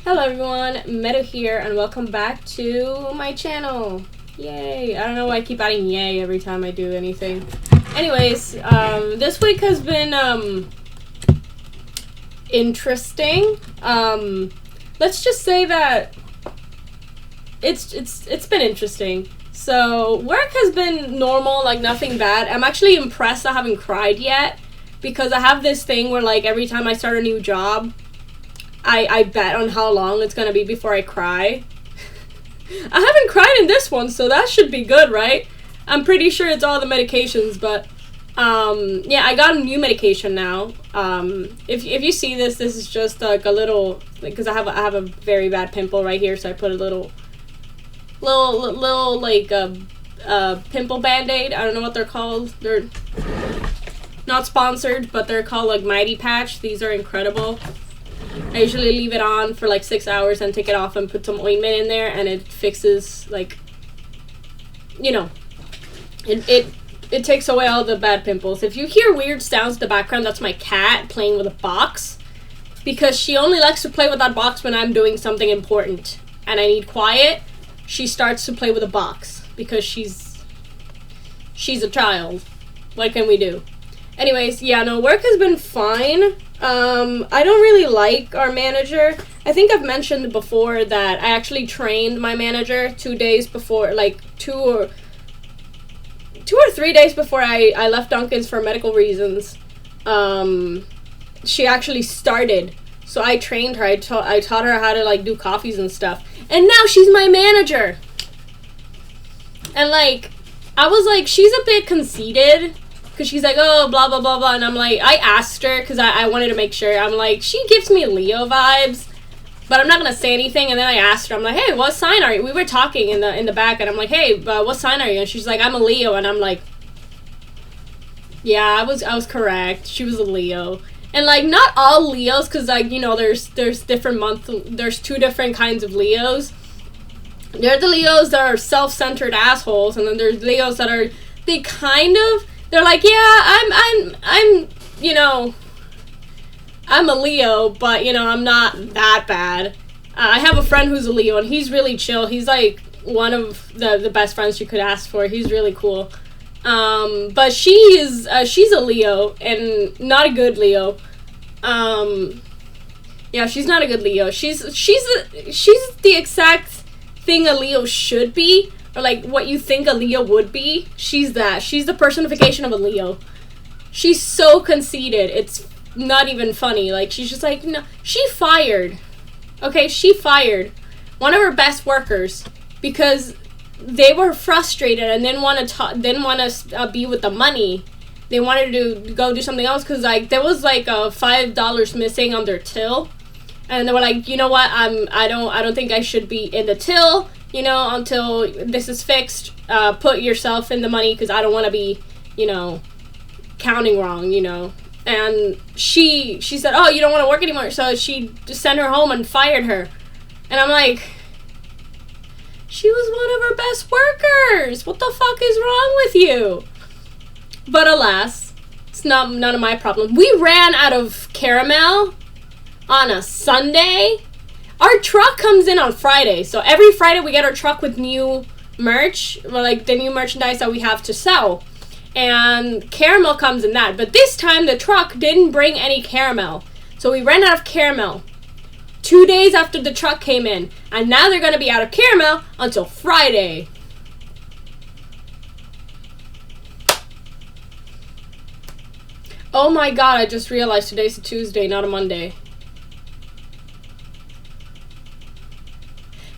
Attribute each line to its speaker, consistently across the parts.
Speaker 1: Hello everyone, Meru here, and welcome back to my channel. Yay! I don't know why I keep adding yay every time I do anything. Anyways, this week has been interesting. Let's just say that it's been interesting. So work has been normal, like nothing bad. I'm actually impressed I haven't cried yet, because I have this thing where like every time I start a new job, I bet on how long it's gonna be before I cry. I haven't cried in this one, so that should be good, right? I'm pretty sure it's all the medications, but yeah, I got a new medication now. If you see this is just like a little, because I have a very bad pimple right here, so I put a little like pimple band-aid. I don't know what they're called. They're not sponsored, but they're called like Mighty Patch. These are incredible. I usually leave it on for like 6 hours and take it off and put some ointment in there, and it fixes, like, you know, it takes away all the bad pimples. If you hear weird sounds in the background, that's my cat playing with a box, because she only likes to play with that box when I'm doing something important and I need quiet. She starts to play with a box because she's a child. What can we do? Anyways, yeah, no, work has been fine. I don't really like our manager. I think I've mentioned before that I actually trained my manager 2 days before, like 2 or 3 days before I left Duncan's for medical reasons. She actually started, so I trained her. I taught her how to like do coffees and stuff, and now she's my manager. And like, I was like, she's a bit conceited, because she's like, oh, blah, blah, blah, blah. And I'm like, I asked her, because I wanted to make sure. I'm like, she gives me Leo vibes, but I'm not going to say anything. And then I asked her, I'm like, hey, what sign are you? We were talking in the back, and I'm like, hey, what sign are you? And she's like, I'm a Leo. And I'm like, yeah, I was correct. She was a Leo. And like, not all Leos, because like, you know, there's different there's 2 different kinds of Leos. There are the Leos that are self-centered assholes, and then there's Leos that are, they're like, yeah, I'm, you know, I'm a Leo, but, you know, I'm not that bad. I have a friend who's a Leo, and he's really chill. He's, like, one of the best friends you could ask for. He's really cool. But she's a Leo, and not a good Leo. Yeah, she's not a good Leo. She's the exact thing a Leo should be. Or like what you think a Leo would be. She's that. She's the personification of a Leo. She's so conceited. It's not even funny. Like, she's just like, no. She fired. Okay, she fired one of her best workers because they were frustrated and didn't want to be with the money. They wanted to go do something else, because like there was like $5 missing on their till, and they were like, you know what? I don't think I should be in the till, you know, until this is fixed. Put yourself in the money, because I don't want to be, you know, counting wrong, you know. And she said, oh, you don't want to work anymore, so she just sent her home and fired her. And I'm like, she was one of her best workers. What the fuck is wrong with you? But alas, it's none of my problem. We ran out of caramel on a Sunday. Our truck comes in on Friday, so every Friday we get our truck with new merch, or like the new merchandise that we have to sell, and caramel comes in that. But this time the truck didn't bring any caramel, so we ran out of caramel 2 days after the truck came in, and now they're gonna be out of caramel until Friday. Oh my god, I just realized today's a Tuesday, not a Monday.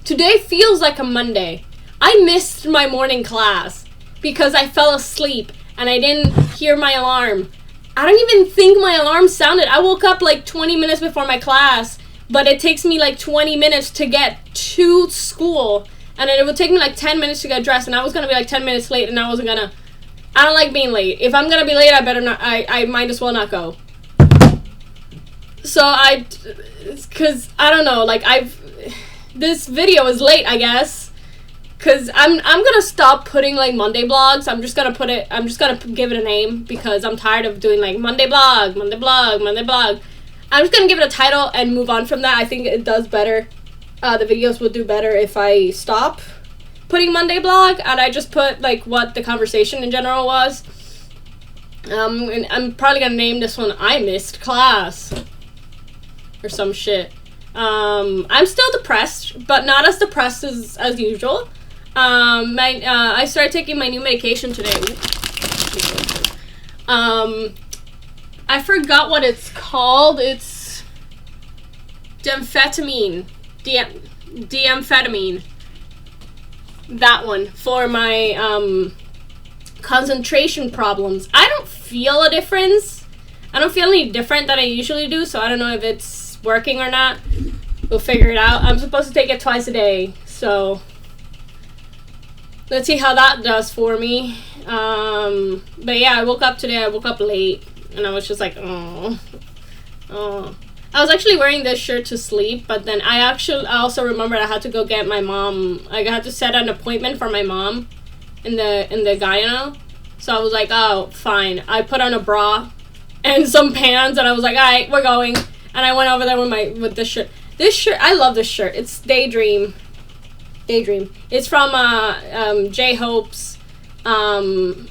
Speaker 1: Today feels like a Monday. I missed my morning class because I fell asleep and I didn't hear my alarm. I don't even think my alarm sounded. I woke up like 20 minutes before my class, but it takes me like 20 minutes to get to school, and then it would take me like 10 minutes to get dressed, and I was gonna be like 10 minutes late, and I don't like being late. If I'm gonna be late, I might as well not go. So because I don't know, like this video is late, I guess, because I'm gonna stop putting like Monday vlogs. I'm just gonna give it a name, because I'm tired of doing like Monday vlog. I'm just gonna give it a title and move on from that. I think it does better the videos would do better if I stop putting Monday blog and I just put like what the conversation in general was. And I'm probably gonna name this one "I Missed Class" or some shit. I'm still depressed, but not as depressed as usual. I started taking my new medication today. I forgot what it's called. It's Deamphetamine. Deamphetamine. That one for my concentration problems. I don't feel a difference. I don't feel any different than I usually do, so I don't know if it's working or not. We'll figure it out. I'm supposed to take it twice a day, so let's see how that does for me. But yeah, I woke up today. I woke up late, and I was just like, oh. I was actually wearing this shirt to sleep, but then I also remembered I had to go get my mom. I had to set an appointment for my mom in the gyno. So I was like, oh, fine. I put on a bra and some pants, and I was like, all right, we're going. And I went over there with this shirt. This shirt, I love this shirt. It's Daydream. It's from J-Hope's album.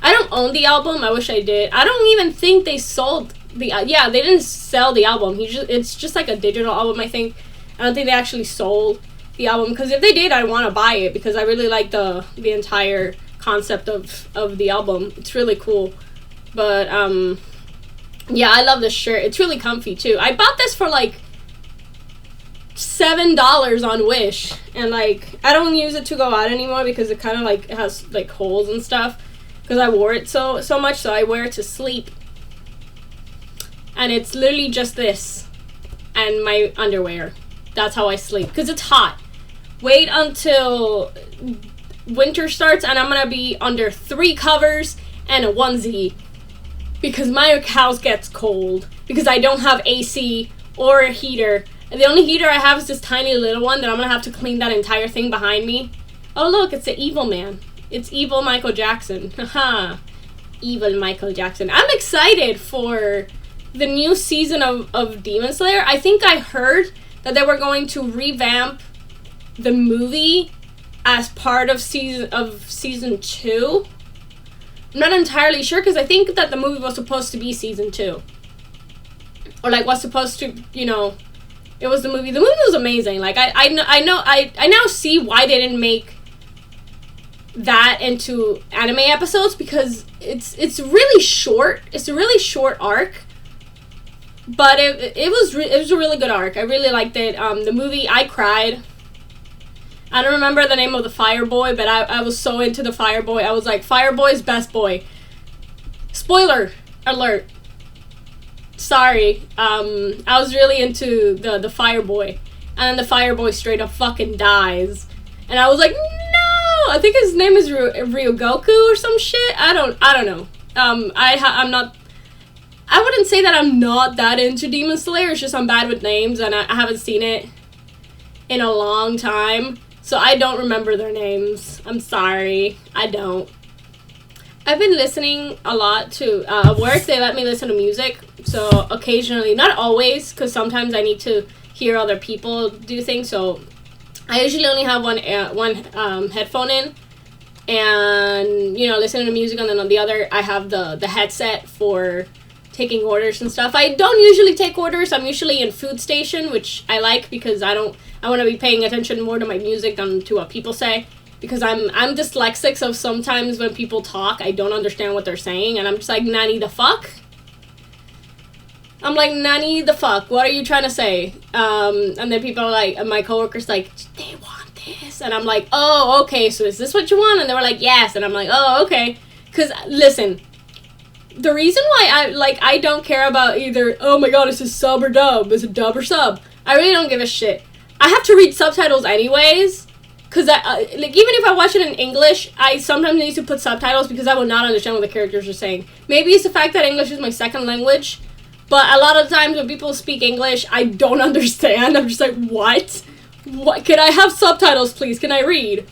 Speaker 1: I don't own the album. I wish I did. I don't even think they sold the... yeah, they didn't sell the album. It's just like a digital album, I think. I don't think they actually sold the album. Because if they did, I'd want to buy it. Because I really like the entire concept of the album. It's really cool. But, yeah, I love this shirt. It's really comfy, too. I bought this for, like, $7 on Wish. And, like, I don't use it to go out anymore because it kind of, like, has, like, holes and stuff. Because I wore it so much, so I wear it to sleep. And it's literally just this. And my underwear. That's how I sleep. Because it's hot. Wait until winter starts and I'm going to be under 3 covers and a onesie. Because my house gets cold. Because I don't have AC or a heater. And the only heater I have is this tiny little one that I'm going to have to clean that entire thing behind me. Oh, look, it's the evil man. It's evil Michael Jackson. Haha. Evil Michael Jackson. I'm excited for the new season of Demon Slayer. I think I heard that they were going to revamp the movie as part of season 2. I'm not entirely sure because I think that the movie was supposed to be season 2. Or like was supposed to, you know, it was the movie. The movie was amazing. Like I now see why they didn't make that into anime episodes because it's really short. It's a really short arc, but it was a really good arc. I really liked it. The movie, I cried. I don't remember the name of the fire boy, but I was so into the fire boy. I was like, fire boy's best boy. Spoiler alert. Sorry. I was really into the fire boy, and then the fire boy straight up fucking dies, and I was like, I think his name is Ryogoku or some shit. I don't know. I'm not. I wouldn't say that I'm not that into Demon Slayer. It's just I'm bad with names and I haven't seen it in a long time, so I don't remember their names. I'm sorry. I don't. I've been listening a lot to work. They let me listen to music, so occasionally, not always, because sometimes I need to hear other people do things. So I usually only have one headphone in, and you know, listening to music, and then on the other I have the headset for taking orders and stuff. I don't usually take orders. I'm usually in food station, which I like because I want to be paying attention more to my music than to what people say, because I'm dyslexic, so sometimes when people talk I don't understand what they're saying and I'm just like, nanny the fuck? I'm like, nanny the fuck, what are you trying to say? And then people are like, my coworkers like, they want this, and I'm like, oh, okay, so is this what you want? And they were like, yes, and I'm like, oh, okay. Because listen, the reason why I don't care about either, oh my god, is this sub or dub? Is it dub or sub? I really don't give a shit. I have to read subtitles anyways, because like, even if I watch it in English, I sometimes need to put subtitles because I will not understand what the characters are saying. Maybe it's the fact that English is my second language, but a lot of times when people speak English, I don't understand. I'm just like, what? What? Can I have subtitles, please? Can I read?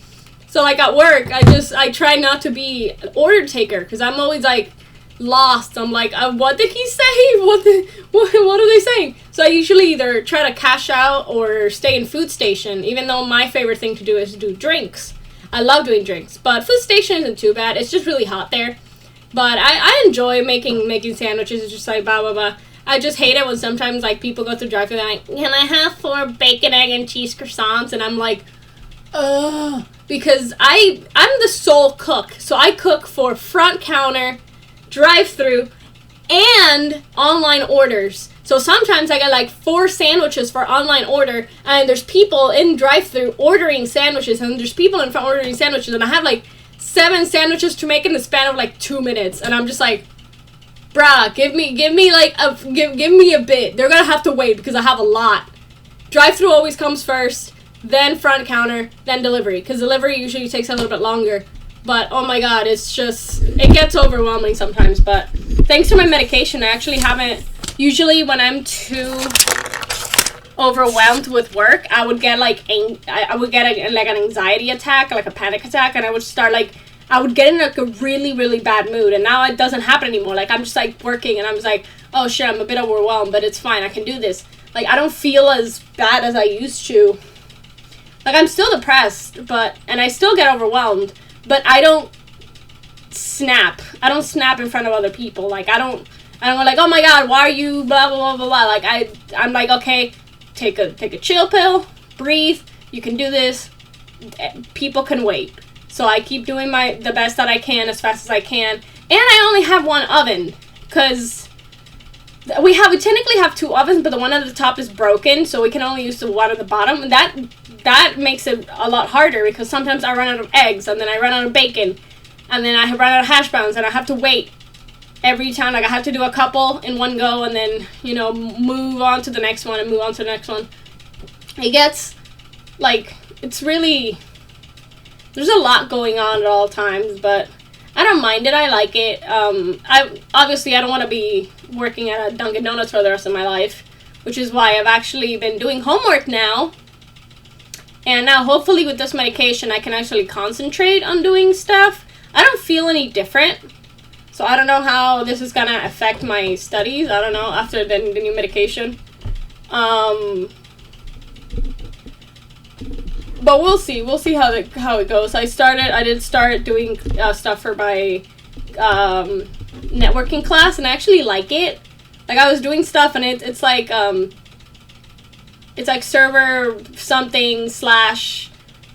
Speaker 1: So like at work, I try not to be an order taker, because I'm always like, lost. I'm like, what did he say? What are they saying? So I usually either try to cash out or stay in food station, even though my favorite thing to do is do drinks. I love doing drinks, but food station isn't too bad. It's just really hot there. But I enjoy making sandwiches. It's just like blah, blah, blah. I just hate it when sometimes, like, people go through drive-thru and they're like, can I have 4 bacon, egg, and cheese croissants? And I'm like, ugh. Because I'm the sole cook. So I cook for front counter, drive-thru, and online orders. So sometimes I get like 4 sandwiches for online order, and there's people in drive-thru ordering sandwiches, and there's people in front ordering sandwiches, and I have like 7 sandwiches to make in the span of like 2 minutes, and I'm just like, bruh, give me a bit. They're gonna have to wait because I have a lot. Drive-thru always comes first, then front counter, then delivery, because delivery usually takes a little bit longer. But oh my god, it gets overwhelming sometimes. But thanks to my medication, I actually haven't. Usually when I'm too overwhelmed with work, I would get like an anxiety attack, like a panic attack, and I would start like, I would get in like a really, really bad mood. And now it doesn't happen anymore. Like, I'm just like working and I'm just like, oh shit, I'm a bit overwhelmed, but it's fine, I can do this. Like, I don't feel as bad as I used to. Like, I'm still depressed, and I still get overwhelmed, but I don't snap. I don't snap in front of other people. Like, I don't go like, oh my god, why are you blah, blah, blah, blah, blah. Like, I'm like, okay, take a chill pill, breathe, you can do this, people can wait. So I keep doing the best that I can as fast as I can. And I only have 1 oven, because we technically have 2 ovens, but the one at the top is broken, so we can only use the one at the bottom. And that makes it a lot harder, because sometimes I run out of eggs, and then I run out of bacon, and then I run out of hash browns, and I have to wait every time. Like, I have to do a couple in one go, and then, move on to the next one, and move on to the next one. It gets, like, it's really, there's a lot going on at all times, but I don't mind it. I like it. I don't want to be working at a Dunkin' Donuts for the rest of my life, which is why I've actually been doing homework now. And now, hopefully, with this medication, I can actually concentrate on doing stuff. I don't feel any different, so I don't know how this is gonna affect my studies. I don't know, after the new medication. But we'll see. We'll see how it goes. I did start doing stuff for my networking class, and I actually like it. Like, I was doing stuff, and it's like server something /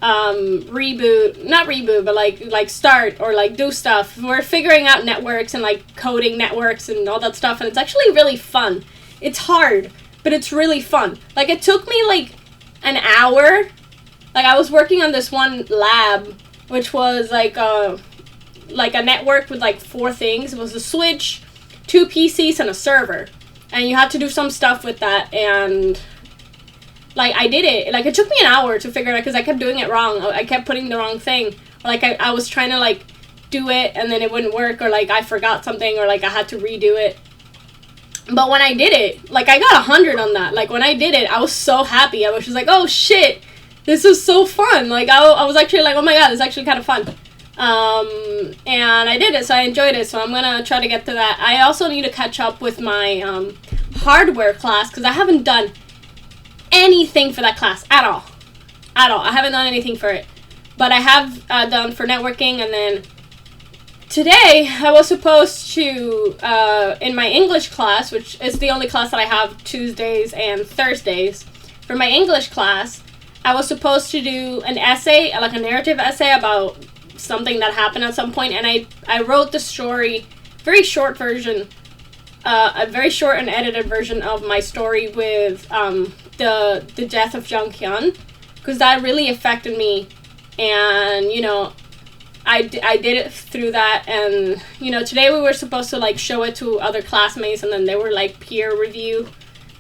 Speaker 1: reboot, not reboot, but like start or like do stuff. We're figuring out networks and like coding networks and all that stuff, and it's actually really fun. It's hard, but it's really fun. Like, it took me like an hour. Like, I was working on this one lab, which was like a network with like 4 things. It was a switch, 2 PCs, and a server, and you had to do some stuff with that. And like, I did it. Like, it took me an hour to figure it out, because I kept doing it wrong. I kept putting the wrong thing. Like, I was trying to like do it, and then it wouldn't work, or like I forgot something, or like I had to redo it. But when I did it, like, I got 100 on that. Like, when I did it, I was so happy. I was just like, oh shit, this is so fun. Like, I was actually like, oh my god, it's actually kind of fun. And I did it, so I enjoyed it, so I'm gonna try to get to that. I also need to catch up with my hardware class, because I haven't done anything for that class at all. I haven't done anything for it, but I have done for networking. And then today I was supposed to in my English class, which is the only class that I have Tuesdays and Thursdays, for my English class I was supposed to do an essay, like a narrative essay about something that happened at some point, and I wrote the story, very short version, a very short and edited version of my story with the death of Jung Hyun, because that really affected me. And I did it through that. And today we were supposed to like show it to other classmates, and then they were like, peer review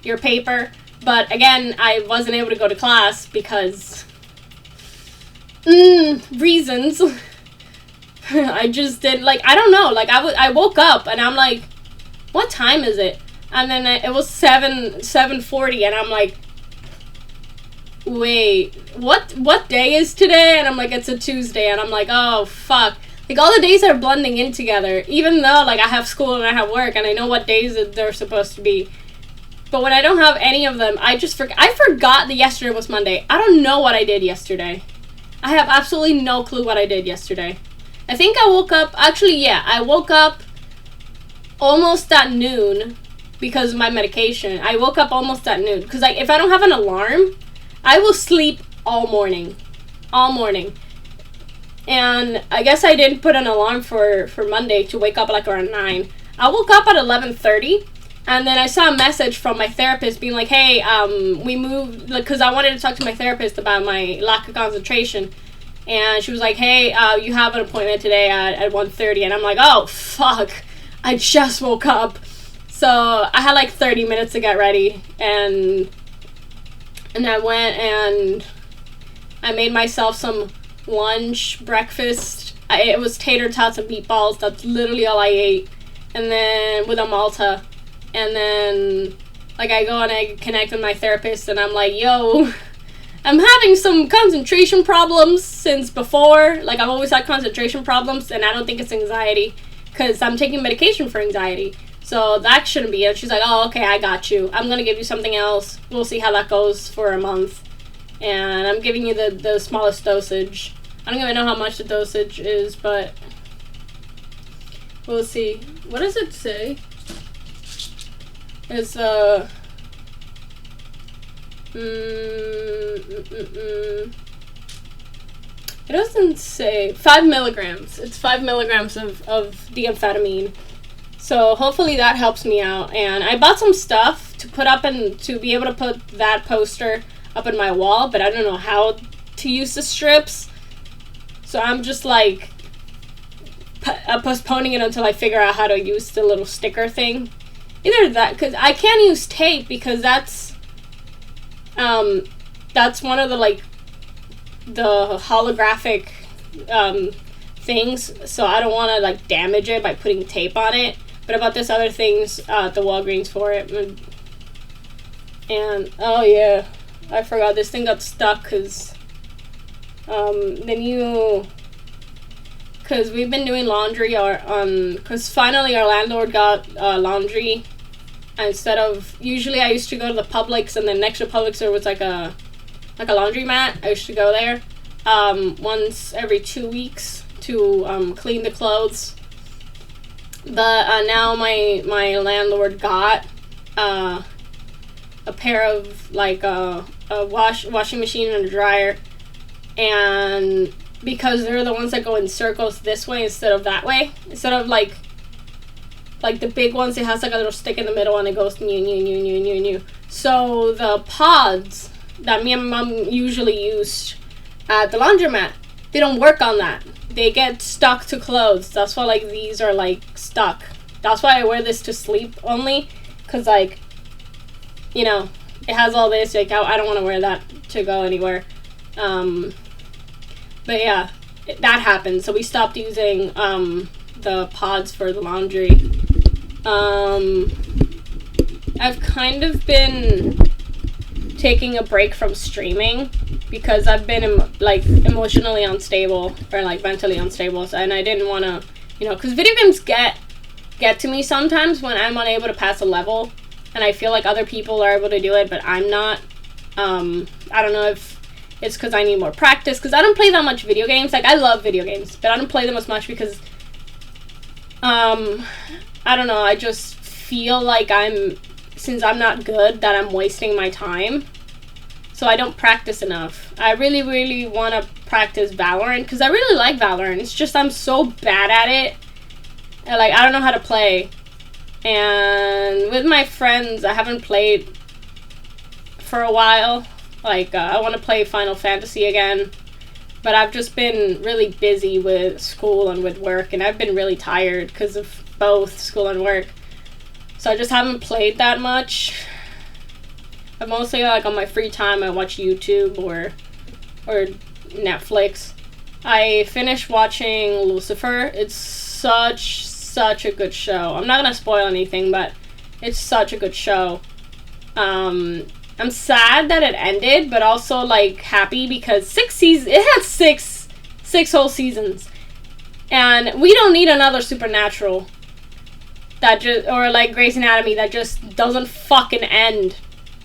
Speaker 1: your paper. But again, I wasn't able to go to class because reasons. I just did, like, I don't know, like, I woke up and I'm like, what time is it? And then it was 7:40, and I'm like, wait, what day is today? And I'm like, it's a Tuesday, and I'm like, oh fuck, Like, all the days are blending in together, even though, like, I have school and I have work, and I know what days they're supposed to be. But when I don't have any of them, I just I forgot that yesterday was Monday. I don't know what I did yesterday. I have absolutely no clue what I did yesterday. I think I woke up, actually, yeah, I woke up almost at noon because of my medication. I woke up almost at noon, because, like, if I don't have an alarm, I will sleep all morning. All morning. And I guess I didn't put an alarm for Monday to wake up like around 9. I woke up at 11:30, and then I saw a message from my therapist being like, hey, we moved, because I wanted to talk to my therapist about my lack of concentration. And she was like, hey, you have an appointment today at 1:30. And I'm like, oh, fuck. I just woke up. So I had like 30 minutes to get ready. And I went and I made myself some lunch, breakfast. It was tater tots and meatballs. That's literally all I ate. And then with a Malta. And then, like, I go and I connect with my therapist, and I'm like, yo, I'm having some concentration problems since before. Like, I've always had concentration problems, and I don't think it's anxiety, because I'm taking medication for anxiety. So that shouldn't be it. She's like, oh, okay, I got you. I'm going to give you something else. We'll see how that goes for a month. And I'm giving you the smallest dosage. I don't even know how much the dosage is, but we'll see. What does it say? It's, it doesn't say. 5 milligrams. It's 5 milligrams of the amphetamine. So hopefully that helps me out. And I bought some stuff to put up and to be able to put that poster up in my wall, but I don't know how to use the strips. So I'm just like postponing it until I figure out how to use the little sticker thing. Either that, because I can't use tape, because that's one of the, like, the holographic things, so I don't want to, like, damage it by putting tape on it. But I bought this other things at the Walgreens for it. And oh yeah, I forgot this thing got stuck because because we've been doing laundry because finally our landlord got laundry. Instead of, usually I used to go to the Publix, and then next to Publix there was like a laundromat. I used to go there once every 2 weeks to clean the clothes. But now my landlord got a pair of, like, a washing machine and a dryer, and because they're the ones that go in circles this way instead of that way, instead of like the big ones, it has like a little stick in the middle and it goes new, new, new, new, new, new. So the pods that me and my mom usually use at the laundromat, they don't work on that. They get stuck to clothes. That's why, like, these are, like, stuck. That's why I wear this to sleep only, because, like, you know, it has all this. Like, I don't want to wear that to go anywhere. But yeah, that happened. So we stopped using the pods for the laundry. I've kind of been taking a break from streaming because I've been like emotionally unstable or like mentally unstable, and I didn't want to, you know, because video games get to me sometimes when I'm unable to pass a level, and I feel like other people are able to do it, but I'm not. I don't know if it's because I need more practice, because I don't play that much video games. Like, I love video games, but I don't play them as much because I don't know, I just feel like since I'm not good, that I'm wasting my time. So I don't practice enough. I really, really want to practice Valorant, because I really like Valorant. It's just I'm so bad at it. And, like, I don't know how to play. And with my friends, I haven't played for a while. Like, I want to play Final Fantasy again. But I've just been really busy with school and with work, and I've been really tired because of both school and work. So I just haven't played that much. But mostly, like, on my free time, I watch YouTube or Netflix. I finished watching Lucifer. It's such a good show. I'm not gonna spoil anything, but it's such a good show. I'm sad that it ended, but also, like, happy because it had six whole seasons. And we don't need another Supernatural that just, or like Grey's Anatomy that just doesn't fucking end.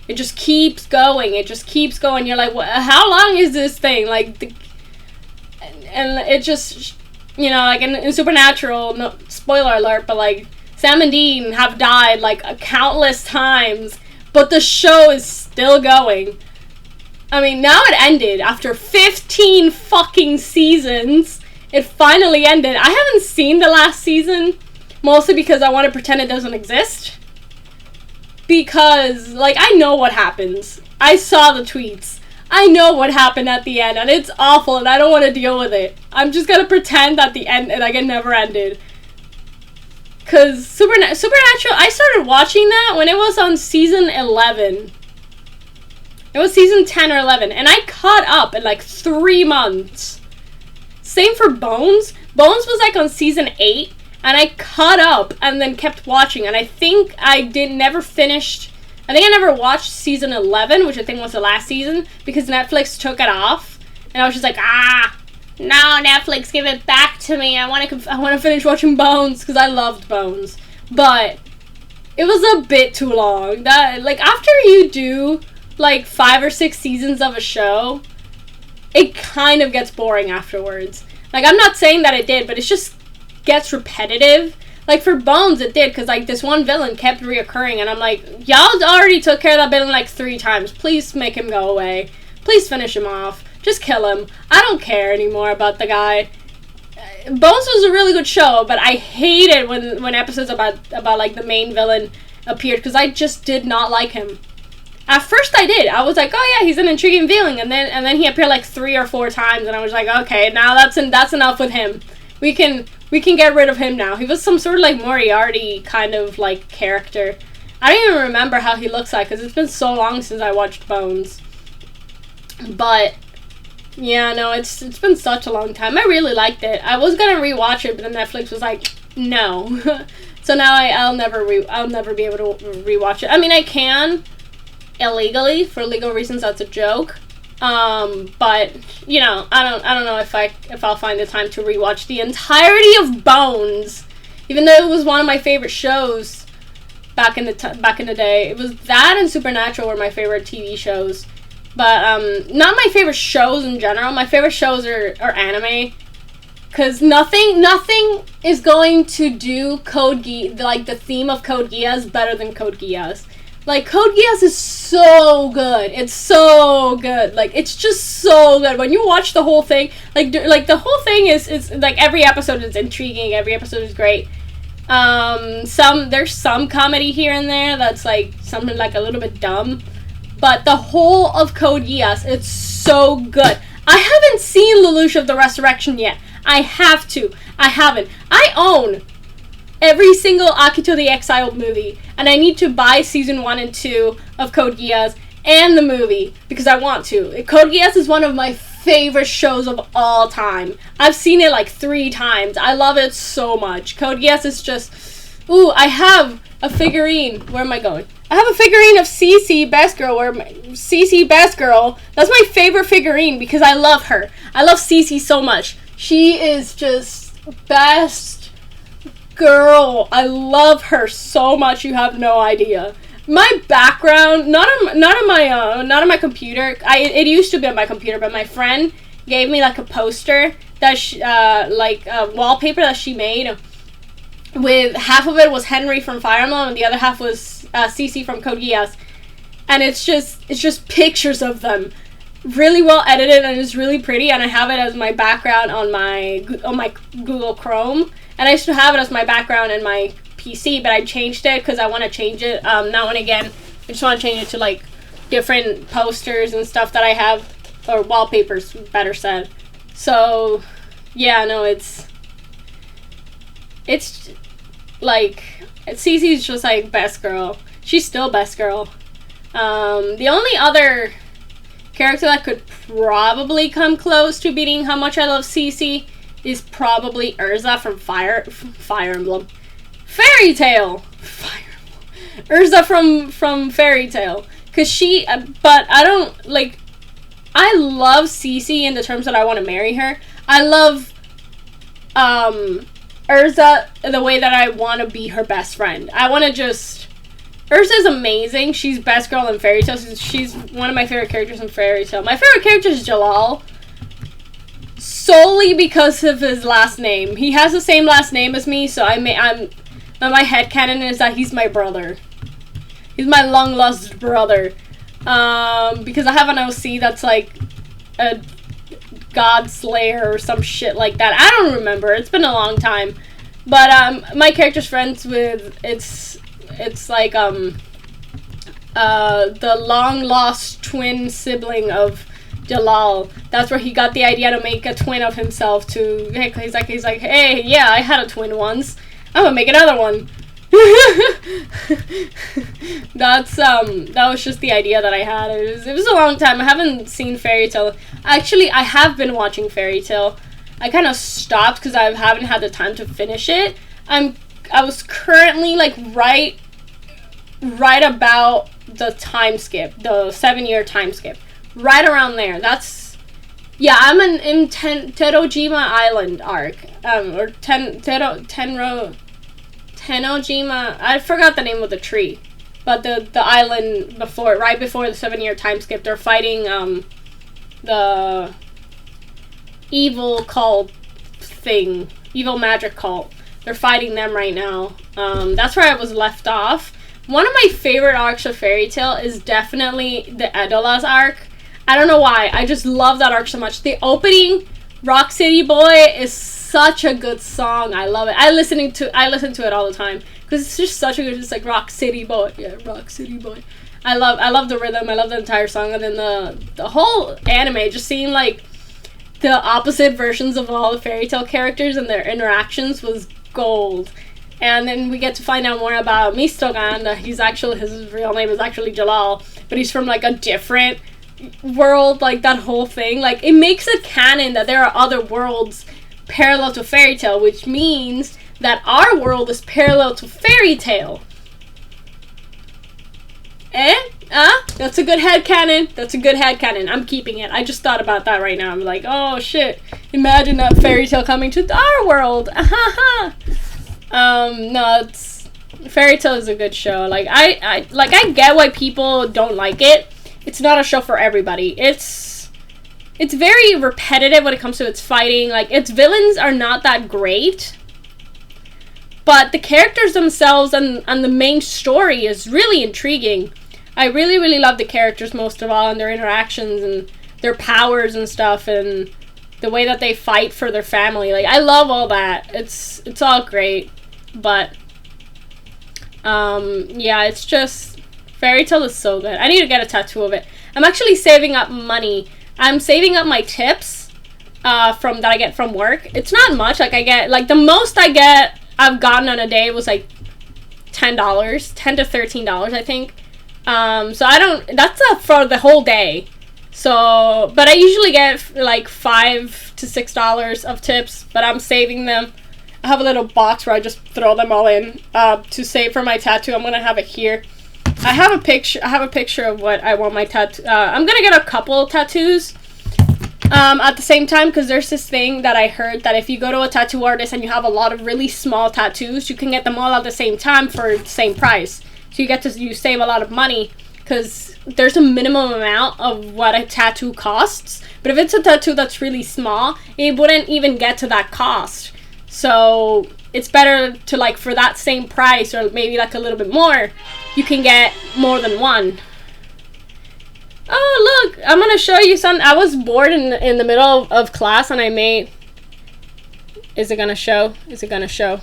Speaker 1: It just keeps going. It just keeps going. You're like, how long is this thing? Like, and it just, you know, like in Supernatural, no spoiler alert, but like Sam and Dean have died like countless times, but the show is still going. I mean, now it ended after 15 fucking seasons. It finally ended. I haven't seen the last season, mostly because I want to pretend it doesn't exist. Because, like, I know what happens. I saw the tweets. I know what happened at the end, and it's awful, and I don't want to deal with it. I'm just gonna pretend that the end, like, it never ended. Because Supernatural, I started watching that when it was on season 11. It was season 10 or 11, and I caught up in, like, 3 months. Same for Bones. Bones was, like, on season 8, and I caught up and then kept watching, and I think I never watched season 11, which I think was the last season, because Netflix took it off, and I was just like, no, Netflix, give it back to me. I want to finish watching Bones, because I loved Bones, but it was a bit too long. That, like, after you do, like, 5 or 6 seasons of a show, it kind of gets boring afterwards. Like, I'm not saying that it did, but it just gets repetitive. Like, for Bones, it did, because, like, this one villain kept reoccurring, and I'm like, y'all already took care of that villain, like, 3 times. Please make him go away. Please finish him off. Just kill him. I don't care anymore about the guy. Bones was a really good show, but I hated when episodes about like, the main villain appeared, because I just did not like him. At first I did. I was like, oh yeah, he's an intriguing villain, and then he appeared, like, 3 or 4 times, and I was like, okay, now that's enough with him. We can get rid of him now. He was some sort of, like, Moriarty kind of, like, character. I don't even remember how he looks like, because it's been so long since I watched Bones. But, yeah, no, it's been such a long time. I really liked it. I was gonna rewatch it, but then Netflix was like, no. So now I'll never be able to rewatch it. I mean, I can, illegally, for legal reasons. That's a joke. But, you know, I don't know if I'll find the time to rewatch the entirety of Bones, even though it was one of my favorite shows back in the day. It was that and Supernatural were my favorite TV shows, but not my favorite shows in general. My favorite shows are anime, because nothing is going to do Code Geass, like, the theme of Code Geass better than Code Geass. Like, Code Geass is so good. It's so good. Like, it's just so good. When you watch the whole thing, like the whole thing is like, every episode is intriguing. Every episode is great. There's some comedy here and there that's, like, something, like, a little bit dumb. But the whole of Code Geass, it's so good. I haven't seen Lelouch of the Resurrection yet. I have to. I haven't. I own every single Akito the Exiled movie, and I need to buy season 1 and 2 of Code Geass and the movie, because I want to. Code Geass is one of my favorite shows of all time. I've seen it, like, 3 times. I love it so much. Code Geass is just... Ooh, I have a figurine. Where am I going? I have a figurine of Cece Best Girl, Cece Best Girl. That's my favorite figurine, because I love her. I love Cece so much. She is just best girl. I love her so much, you have no idea. My background, not on my computer. It used to be on my computer, but my friend gave me, like, a poster that like a wallpaper that she made. With half of it was Henry from Fire Emblem, and the other half was Cece from Code Geass. And it's just pictures of them, really well edited, and it's really pretty. And I have it as my background on my Google Chrome. And I used to have it as my background in my PC, but I changed it because I want to change it now and again. I just want to change it to, like, different posters and stuff that I have, or wallpapers, better said. So, yeah, no, it's like, Cece's just, like, best girl. She's still best girl. The only other character that could probably come close to beating how much I love Cece is probably Urza from Fire Emblem. Fairy Tail! Fire Emblem. Urza from Fairy Tail. Because she, but I don't, like, I love Cece in the terms that I want to marry her. I love Urza the way that I want to be her best friend. I want to just... Urza's amazing. She's best girl in Fairy Tail. She's one of my favorite characters in Fairy Tail. My favorite character is Jalal. Solely because of his last name. He has the same last name as me, so my headcanon is that he's my brother. He's my long-lost brother. Because I have an OC that's like a God Slayer or some shit like that. I don't remember. It's been a long time. But my character's friends with it's like the long lost twin sibling of Jalal. That's where he got the idea to make a twin of himself. He's like, hey, yeah, I had a twin once. I'm gonna make another one. That was just the idea that I had. It was a long time. I haven't seen Fairy Tail. Actually, I have been watching Fairy Tail. I kind of stopped because I haven't had the time to finish it. I was currently like right about the time skip, the 7-year time skip, right around there. I'm in Tenojima Island arc, or Tenojima. I forgot the name of the tree, but the island right before the 7-year time skip, they're fighting the evil cult thing, evil magic cult. They're fighting them right now. That's where I was left off. One of my favorite arcs of Fairy Tail is definitely the Edolas arc. I don't know why. I just love that arc so much. The opening, Rock City Boy, is such a good song. I love it. I listen to it all the time because it's just such a good, just like Rock City Boy. Yeah, Rock City Boy. I love the rhythm. I love the entire song, and then the whole anime, just seeing like the opposite versions of all the Fairy Tail characters and their interactions was gold. And then we get to find out more about Mistogan, that his real name is actually Jalal, but he's from like a different world, like that whole thing. Like, it makes it canon that there are other worlds parallel to Fairy Tail, which means that our world is parallel to Fairy Tail. That's a good headcanon. That's a good headcanon. I'm keeping it. I just thought about that right now. I'm like, oh shit. Imagine that Fairy Tail coming to our world. No, Fairy Tail is a good show. Like, I get why people don't like it. It's not a show for everybody. It's very repetitive when it comes to its fighting. Like, its villains are not that great. But the characters themselves and the main story is really intriguing. I really, really love the characters most of all, and their interactions and their powers and stuff, and the way that they fight for their family. Like, I love all that. It's all great. But yeah, it's just, Fairy Tail is so good. I need to get a tattoo of it. I'm actually saving up money. I'm saving up my tips that I get from work. It's not much. Like, I get, like, the most I've gotten on a day was like $10 to $13, I think. So that's for the whole day. So, but I usually get like $5 to $6 of tips, but I'm saving them. I have a little box where I just throw them all in to save for my tattoo. I'm gonna have it here. I have a picture of what I want my tattoo. I'm gonna get a couple tattoos at the same time, because there's this thing that I heard that if you go to a tattoo artist and you have a lot of really small tattoos, you can get them all at the same time for the same price. So you save a lot of money, because there's a minimum amount of what a tattoo costs. But if it's a tattoo that's really small, it wouldn't even get to that cost. So it's better to, like, for that same price, or maybe like a little bit more, you can get more than one. Oh, look, I'm gonna show you something. I was bored in the middle of class, and I made... Is it gonna show? Is it gonna show?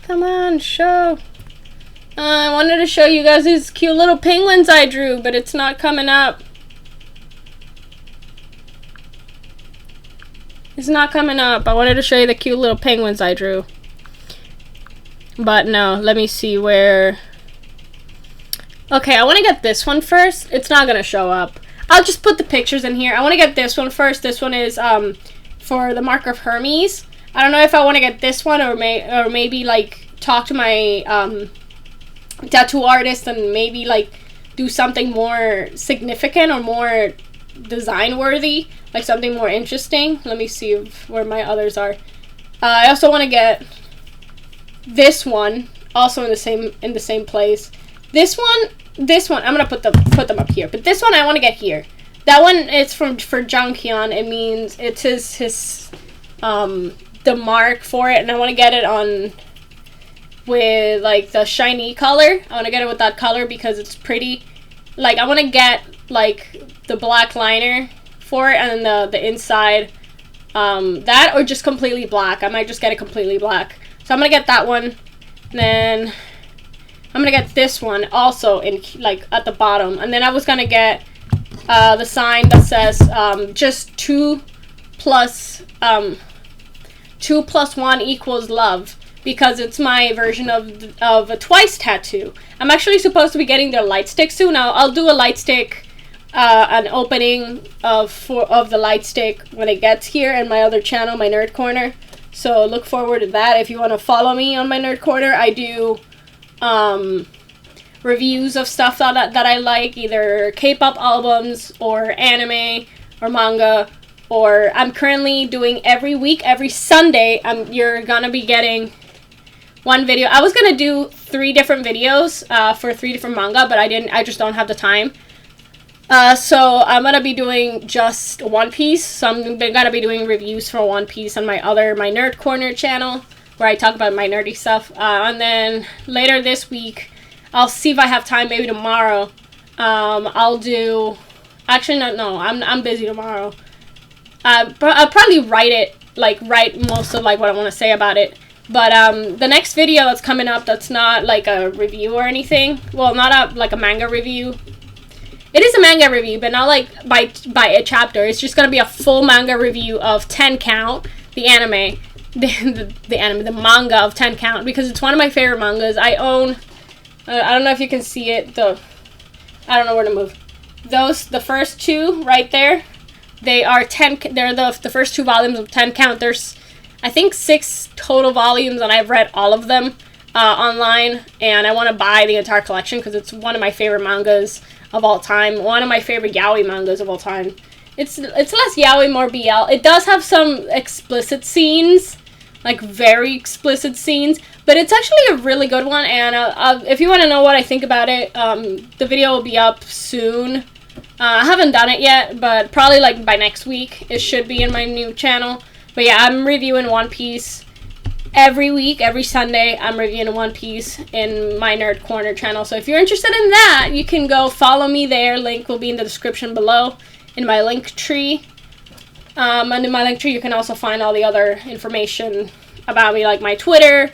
Speaker 1: Come on, show. I wanted to show you guys these cute little penguins I drew, but it's not coming up. It's not coming up. I wanted to show you the cute little penguins I drew. But no, let me see where... Okay, I want to get this one first. It's not going to show up. I'll just put the pictures in here. I want to get this one first. This one is for the Mark of Hermes. I don't know if I want to get this one or maybe like talk to my tattoo artist and maybe like do something more significant or more design worthy, like something more interesting. Let me see where my others are. I also want to get this one also in the same place. This one I'm gonna put them up here, but this one I want to get here. That one is for Junghyun. It means it's his the mark for it, and I want to get it on with like the shiny color. I want to get it with that color because it's pretty. Like I want to get like the black liner for it, and then the inside that, or just completely black. I might just get it completely black. So I'm gonna get that one. And then I'm gonna get this one also in like at the bottom, and then I was gonna get the sign that says just 2 plus 1 equals love, because it's my version of a twice tattoo. I'm actually supposed to be getting the light stick soon. I'll do a light stick, an opening of the light stick when it gets here in my other channel, my Nerd Corner. So look forward to that. If you want to follow me on my Nerd Corner, I do reviews of stuff that I like, either K-pop albums or anime or manga. Or I'm currently doing every week, every Sunday, you're gonna be getting one video. I was gonna do 3 different videos for 3 different manga, but I just don't have the time. So I'm gonna be doing just One Piece. So I'm gonna be doing reviews for One Piece on my Nerd Corner channel, where I talk about my nerdy stuff. And then later this week, I'll see if I have time. Maybe tomorrow, I'll do. Actually, no. I'm busy tomorrow. But I'll probably write most of like what I want to say about it. But the next video that's coming up, that's not like a review or anything. Well, not like a manga review. It is a manga review, but not like by a chapter. It's just gonna be a full manga review of 10 Count, the anime, the manga of 10 Count, because it's one of my favorite mangas. I own. I don't know if you can see it. I don't know where to move. The first 2 right there. They are 10. They're the first 2 volumes of 10 Count. There's, I think, 6 total volumes, and I've read all of them online. And I want to buy the entire collection because it's one of my favorite mangas of all time. One of my favorite yaoi mangas of all time. It's less yaoi, more BL. It does have some explicit scenes, like very explicit scenes, but it's actually a really good one. And if you want to know what I think about it, the video will be up soon. I haven't done it yet, but probably like by next week it should be in my new channel. But yeah, I'm reviewing One Piece every week, every Sunday. I'm reviewing One Piece in my Nerd Corner channel. So if you're interested in that, you can go follow me there. Link will be in the description below in my Linktree. And in my Linktree, you can also find all the other information about me, like my Twitter,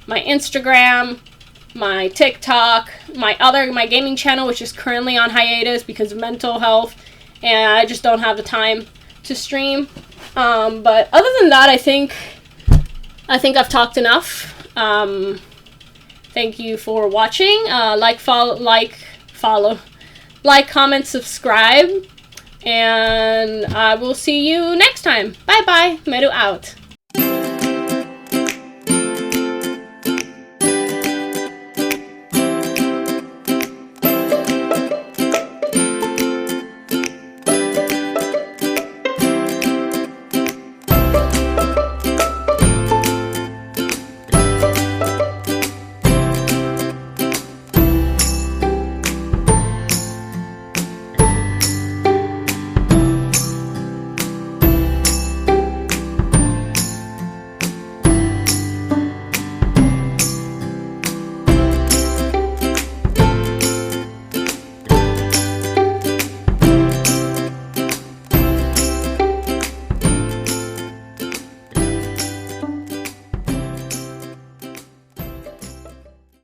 Speaker 1: my Instagram, my TikTok, my gaming channel, which is currently on hiatus because of mental health, and I just don't have the time to stream. But other than that, I think I've talked enough. Thank you for watching. Follow, comment, subscribe, and I will see you next time. Bye bye. Meru out.